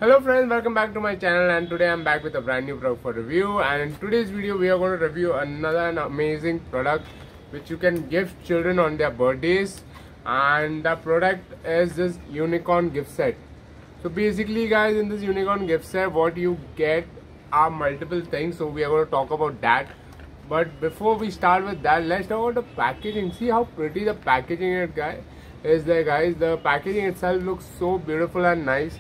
Hello friends, welcome back to my channel, and today I'm back with a brand new product for review. And in today's video we are going to review another amazing product which you can gift children on their birthdays, and the product is this unicorn gift set. So basically guys, in this unicorn gift set what you get are multiple things, so we are going to talk about that. But before we start with that, let's talk about the packaging. See how pretty the packaging is there guys. The packaging itself looks so beautiful and nice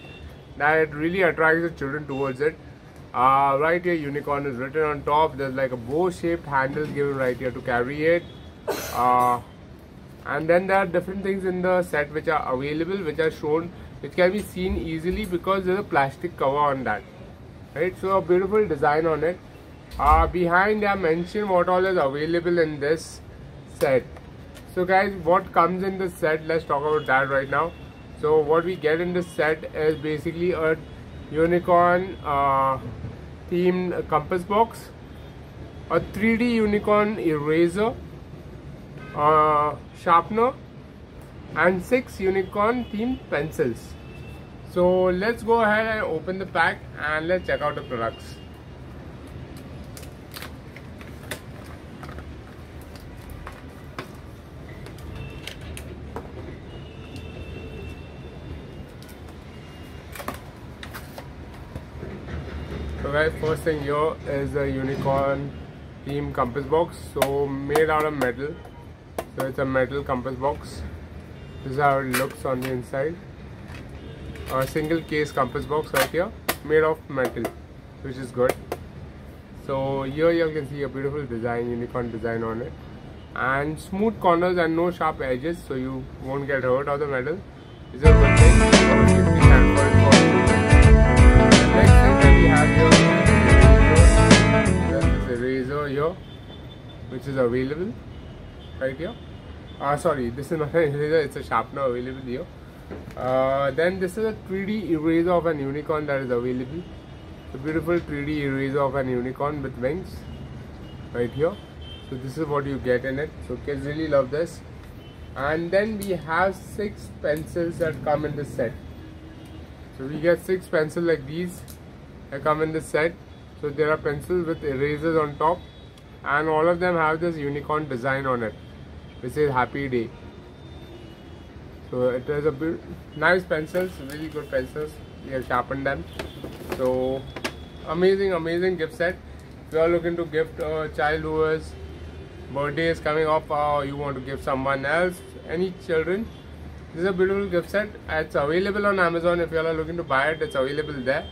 that it really attracts the children towards it. Right here unicorn is written on top. There's like a bow shaped handle given right here to carry it, and then there are different things in the set which are available, which are shown, which can be seen easily because there's a plastic cover on that, right? So a beautiful design on it. Behind I mentioned what all is available in this set. So guys, what comes in the set, let's talk about that right now. So what we get in this set is basically a unicorn themed compass box, a 3D unicorn eraser, sharpener, and 6 unicorn themed pencils. So let's go ahead and open the pack and let's check out the products. So guys, first thing here is a unicorn theme compass box, so made out of metal. So it's a metal compass box. This is how it looks on the inside. A single case compass box right here, made of metal, which is good. So here you can see a beautiful design, unicorn design on it, and smooth corners and no sharp edges, so you won't get hurt of the metal. This is a good thing. Next thing that we have here is this eraser here, which is available right here. Sorry, this is not an eraser, it's a sharpener available here. Then this is a 3D eraser of an unicorn that is available. The beautiful 3D eraser of an unicorn with wings right here. So this is what you get in it. So kids really love this. And then we have 6 pencils that come in this set. So we get 6 pencils like these that come in this set. So there are pencils with erasers on top, and all of them have this unicorn design on it, which says happy day. So it is a nice pencils, really good pencils. We have sharpened them. So amazing gift set. If you are looking to gift a child who is birthday is coming up, or you want to give someone else, any children, this is a beautiful gift set. It's available on Amazon. If you are looking to buy it, it's available there,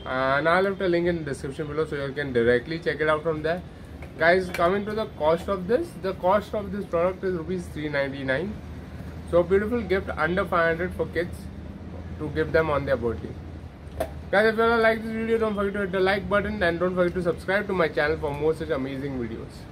and I'll have the link in the description below so you can directly check it out from there. Guys, coming to the cost of this, the cost of this product is rupees 399. So beautiful gift under 500 for kids to give them on their birthday. Guys, if you like this video, don't forget to hit the like button and don't forget to subscribe to my channel for more such amazing videos.